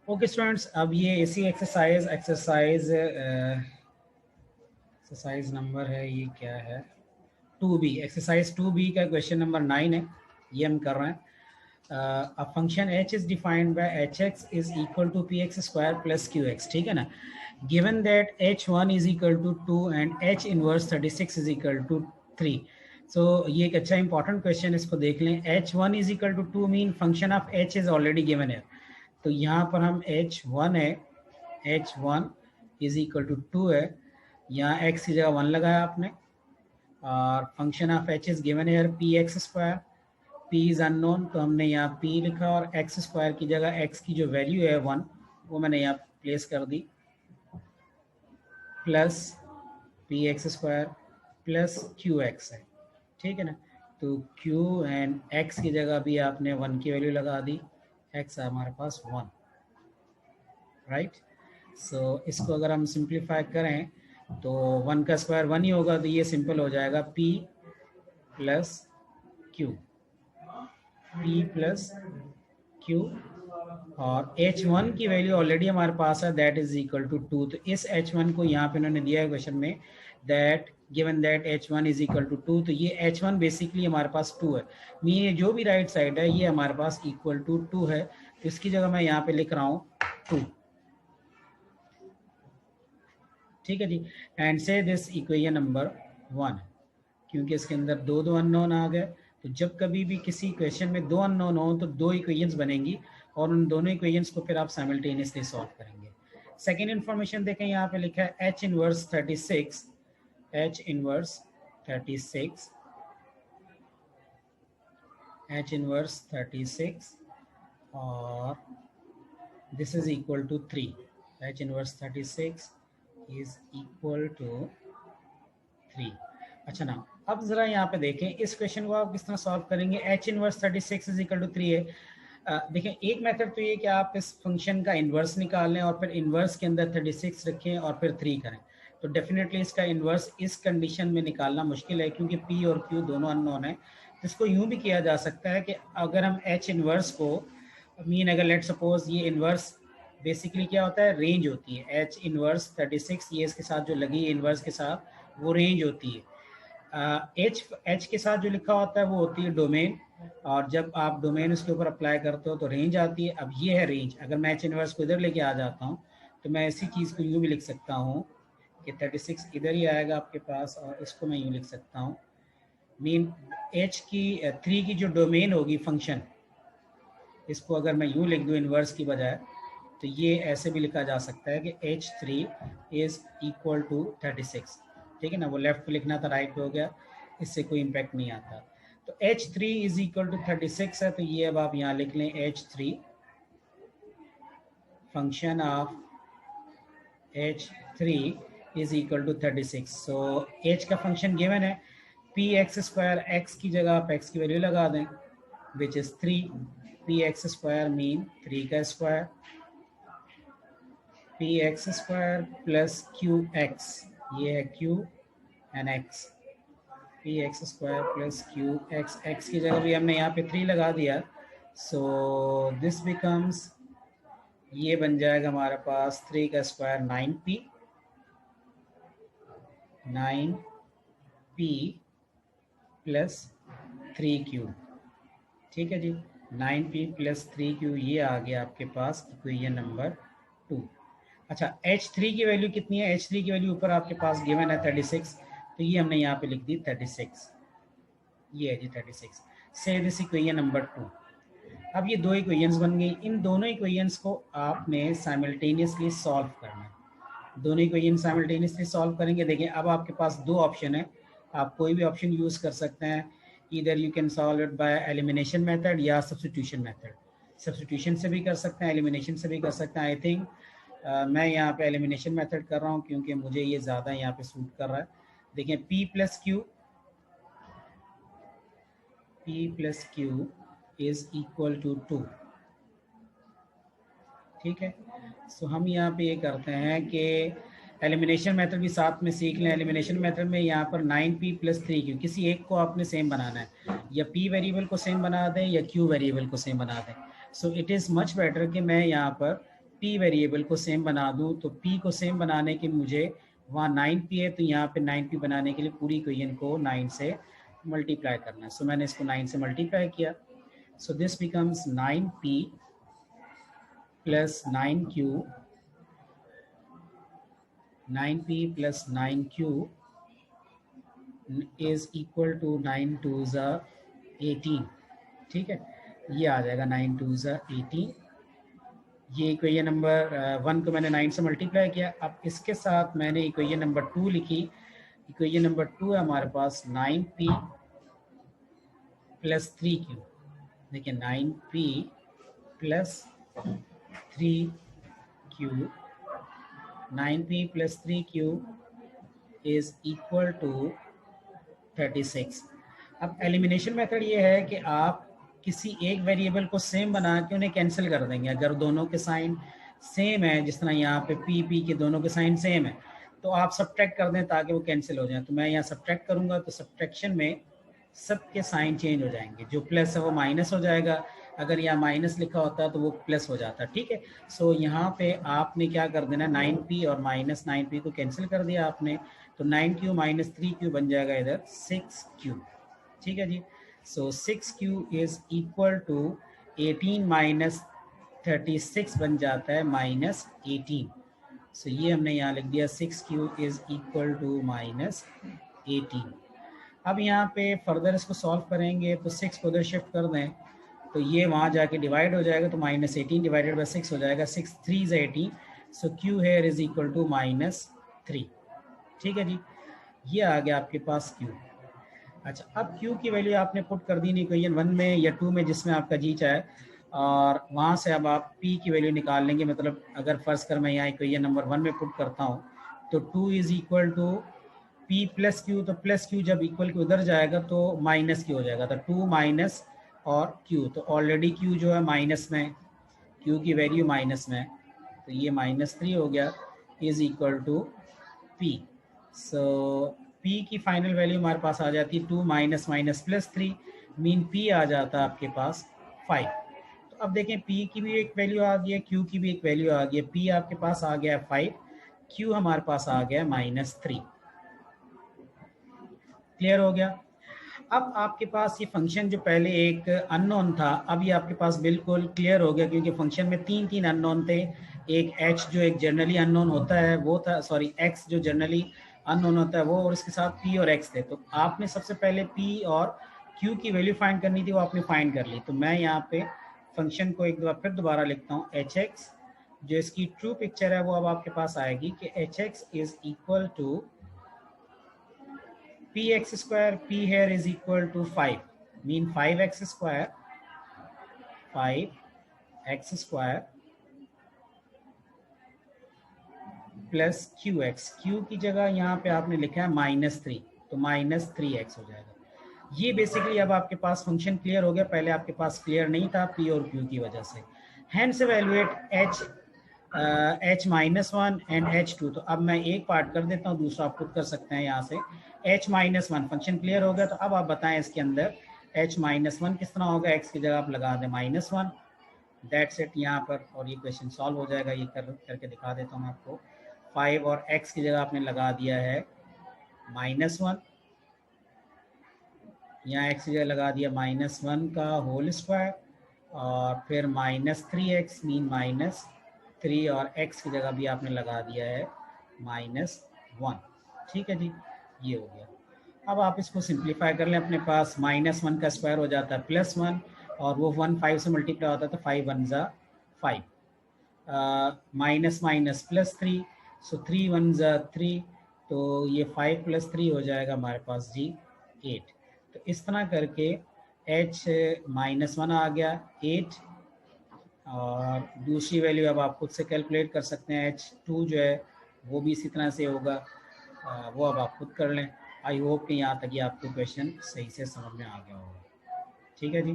Okay students, अब ये इसी एक्सरसाइज नंबर है, ये क्या है, 2B, एक्सरसाइज 2B का क्वेश्चन नंबर 9 है, ये हम कर रहे हैं। A function h is defined by hx is equal to px square plus qx, ठीक है ना। Given that h1 is equal to 2 and h inverse 36 is equal to 3। सो ये एक अच्छा इंपॉर्टेंट क्वेश्चन, इसको देख लें। h1 is equal to 2 mean function of h is already given है, तो यहाँ पर हम h1 है, h1 इज इक्वल टू 2 है, यहाँ x की जगह 1 लगाया आपने, और function of h is given है P X square, p is unknown, तो हमने यहाँ p लिखा और x स्क्वायर की जगह x की जो वैल्यू है 1 वो मैंने यहाँ प्लेस कर दी, plus P X square plus Q X है, ठीक है ना। तो q एंड x की जगह भी आपने 1 की वैल्यू लगा दी, x हमारे पास 1, राइट। सो इसको अगर हम सिंप्लीफाई करें तो 1 का स्क्वायर 1 ही होगा, तो ये सिंपल हो जाएगा p plus q, p plus q, और h1 की वैल्यू ऑलरेडी हमारे पास है, दैट इज इक्वल टू 2। तो इस h1 को यहाँ पे उन्होंने दिया है क्वेश्चन में, that given that h1 is equal to 2, तो ये h1 बेसिकली हमारे पास 2 है, मीन जो भी राइट साइड है ये हमारे पास इक्वल टू 2 है, तो इसकी जगह मैं यहाँ पे लिख रहा हूँ 2, ठीक है जी। एंड से दिस इक्वेशन नंबर 1, क्योंकि इसके अंदर दो अननोन आ गए, तो जब कभी भी किसी इक्वेशन में दो अननोन हो तो दो इक्वेशंस बनेंगी और उन दोनों इक्वेशंस को फिर आप साइमल्टेनियसली सॉल्व करेंगे। सेकेंड इन्फॉर्मेशन देखें, यहाँ पे लिखा है h inverse 36, h inverse 36, h inverse 36 और this is equal to 3, h inverse 36 is equal to 3। अच्छा ना, अब जरा यहाँ पे देखें इस क्वेश्चन को आप किस तरह सॉल्व करेंगे। h inverse 36 is equal to 3 है। देखें एक मेथड तो ये कि आप इस फंक्शन का इन्वर्स निकाल लें और फिर इन्वर्स के अंदर 36 रखें और फिर 3 करें, तो डेफिनेटली इसका इन्वर्स इस कंडीशन में निकालना मुश्किल है, क्योंकि p और q दोनों अननोन है। इसको यूँ भी किया जा सकता है कि अगर हम h इन्वर्स को मीन, अगर लेट सपोज ये इन्वर्स बेसिकली क्या होता है, रेंज होती है, h इनवर्स 36 ये इसके साथ जो लगी है इन्वर्स के साथ वो रेंज होती है। एच के साथ जो लिखा होता है वो होती है डोमेन, और जब आप डोमेन उसके ऊपर अप्लाई करते हो तो रेंज आती है। अब ये है रेंज, अगर मैं एच इनवर्स को इधर लेके आ जाता हूँ तो मैं इसी चीज़ को यूँ भी लिख सकता हूँ कि 36 इधर ही आएगा आपके पास, और इसको मैं यूँ लिख सकता हूँ, मीन एच की 3 की जो डोमेन होगी फंक्शन, इसको अगर मैं यूँ लिख दूँ इन्वर्स की बजाय, तो ये ऐसे भी लिखा जा सकता है कि h3 इज इक्वल टू 36, ठीक है ना। वो लेफ्ट पे लिखना था, राइट पे हो गया, इससे कोई इम्पैक्ट नहीं आता। तो h3 इज इक्वल टू 36 है, तो ये अब आप यहाँ लिख लें h3 function of h3 is equal to 36। So h का फंक्शन गिवन है पी एक्स स्क्वायर, x की जगह आप x की वैल्यू लगा दें which is 3, P X square mean 3 का square, P X square plus Q X, ये है q and x, P X square plus Q X, X की जगह भी हमने यहाँ पे 3 लगा दिया, सो दिस बिकम्स, ये बन जाएगा हमारे पास 3 का square 9p, 9p plus 3q, ठीक है जी, 9p प्लस 3q, ये आ गया आपके पास इक्वेशन नंबर 2। अच्छा, h3 की वैल्यू कितनी है, h3 की वैल्यू ऊपर आपके पास गिवन है 36, तो ये हमने यहाँ पे लिख दी 36, ये है जी 36। से दिस इक्वेशन नंबर 2। अब ये दो इक्वेशंस बन गई, इन दोनों इक्वेशंस को आपने साइमल्टेनियसली सॉल्व करना है। दोनों इक्वेशन साइमल्टेनियसली सॉल्व करेंगे। देखिए अब आपके पास दो ऑप्शन है, आप कोई भी ऑप्शन यूज़ कर सकते हैं, इधर you can solve it by elimination method या सब्स्टिट्यूशन मेथड। सब्स्टिट्यूशन से भी कर सकते हैं, एलिमिनेशन से भी कर सकते हैं। आई थिंक मैं यहाँ पे एलिमिनेशन मेथड कर रहा हूँ क्योंकि मुझे ये ज़्यादा यहाँ पे सूट कर रहा है। देखिए p plus Q is equal to 2, ठीक है। सो हम यहाँ पे ये करते हैं कि एलिमिनेशन मेथड भी साथ में सीख लें। एलिमिनेशन मेथड में यहाँ पर 9p प्लस 3q, किसी एक को आपने सेम बनाना है, या p वेरिएबल को सेम बना दें या q वेरिएबल को सेम बना दें। So it is much better कि मैं यहाँ पर p वेरिएबल को सेम बना दूं, तो p को सेम बनाने के मुझे वहाँ 9p है, तो यहाँ पे 9p बनाने के लिए पूरी इक्वेशन को 9 से मल्टीप्लाई करना है। सो मैंने इसको 9 से मल्टीप्लाई किया। So this becomes 9p plus 9q, 9p plus 9q is equal to 9 2 18। ठीक है, ये आ जाएगा 9 2 18। ये इक्वेशन नंबर 1 को मैंने 9 से मल्टीप्लाई किया। अब इसके साथ मैंने इक्वेशन नंबर 2 लिखी। इक्वेशन नंबर 2 है हमारे पास 9p प्लस 3q। देखिए 9p plus 3q, 9p plus 3q is equal to 36। अब एलिमिनेशन मेथड ये है कि आप किसी एक वेरिएबल को सेम बना के उन्हें कैंसिल कर देंगे। अगर दोनों के साइन सेम है, जिस तरह यहाँ पे p के दोनों के साइन सेम है, तो आप सब्ट्रैक्ट कर दें ताकि वो कैंसिल हो जाए। तो मैं यहाँ सब्ट्रैक्ट करूँगा, तो सब्ट्रैक्शन में सबके साइन चेंज हो जाएंगे। जो प्लस है वो माइनस हो जाएगा, अगर यहाँ माइनस लिखा होता है तो वो प्लस हो जाता। ठीक है, सो यहाँ पे आपने क्या कर देना, 9p और माइनस 9p को कैंसिल कर दिया आपने, तो 9q माइनस 3q बन जाएगा इधर 6q। ठीक है जी, so 6q is equal to 18 minus 36 बन जाता है माइनस 18। सो ये हमने यहाँ लिख दिया 6q is equal to minus 18। अब यहाँ पे फर्दर इसको सॉल्व करेंगे तो 6 को उधर शिफ्ट कर दें तो ये वहाँ जाके डिवाइड हो जाएगा, तो माइनस 18 डिवाइडेड बाई 6 हो जाएगा। 6 3 इज 18, so q here is equal to minus 3। ठीक है जी, ये आ गया आपके पास q। अच्छा, अब q की वैल्यू आपने पुट कर दी इक्वेशन 1 में या 2 में, जिसमें आपका जी चाहे, और वहाँ से अब आप p की वैल्यू निकाल लेंगे। मतलब अगर फर्स्ट कर मैं यहाँ इक्वेशन नंबर 1 में पुट करता हूँ तो 2 is equal to p plus q, तो प्लस q जब इक्वल के उधर जाएगा तो माइनस q हो जाएगा, तो 2 माइनस और q, तो ऑलरेडी q जो है माइनस में, q की वैल्यू माइनस में, तो ये -3 हो गया is equal to p। So p की फाइनल वैल्यू हमारे पास आ जाती है 2 minus minus plus 3, mean p आ जाता है आपके पास 5। तो अब देखें p की भी एक वैल्यू आ गई है, q की भी एक वैल्यू आ गई है। p आपके पास आ गया है 5, q हमारे पास आ गया है -3। क्लियर हो गया। अब आपके पास ये फंक्शन जो पहले एक अननोन था, अब ये आपके पास बिल्कुल क्लियर हो गया, क्योंकि फंक्शन में तीन अननोन थे। एक h जो एक जनरली अननोन होता है वो था, सॉरी x जो जनरली अननोन होता है वो, और इसके साथ p और x थे। तो आपने सबसे पहले p और q की वैल्यू फाइंड करनी थी, वो आपने फाइंड कर ली। तो मैं यहाँ पे फंक्शन को एक बार फिर दोबारा लिखता हूँ, hx जो इसकी ट्रू पिक्चर है वो अब आपके पास आएगी कि hx is equal to px square, p here is equal to 5, mean 5x square, 5x square plus qx, q की जगह यहाँ पे आपने लिखा है -3, तो -3x हो जाएगा। ये बेसिकली अब आपके पास फंक्शन क्लियर हो गया, पहले आपके पास क्लियर नहीं था p और q की वजह से। Hence evaluate h-1 and h2। तो अब मैं एक पार्ट कर देता हूँ, दूसरा आप खुद कर सकते हैं यहाँ से। h-1 फंक्शन क्लियर हो गया, तो अब आप बताएं इसके अंदर h-1 किस तरह होगा। x की जगह आप लगा दें -1, दैट्स इट यहाँ पर, और ये क्वेश्चन सॉल्व हो जाएगा। ये करके दिखा देता हूँ मैं आपको। 5 और x की जगह आपने लगा दिया है -1, यहाँ x की जगह लगा दिया -1 का होल स्क्वायर, और फिर -3x मीन -3, और x की जगह भी आपने लगा दिया है -1। ठीक है जी, ये हो गया। अब आप इसको सिंप्लीफाई कर लें, अपने पास -1 का स्क्वायर हो जाता है +1, और वो 1 5 से मल्टीप्लाई होता है, तो 5 1 ज़ा 5, माइनस माइनस +3, सो 3 1 ज़ा 3, तो ये 5 + 3 हो जाएगा हमारे पास जी 8। तो इस तरह करके h-1 आ गया 8, और दूसरी वैल्यू अब आप खुद से कैलकुलेट कर सकते हैं। h2 जो है वो भी इसी तरह से होगा, वो अब आप खुद कर लें। आई होप कि यहाँ तक ये आपको क्वेश्चन सही से समझ में आ गया होगा। ठीक है जी।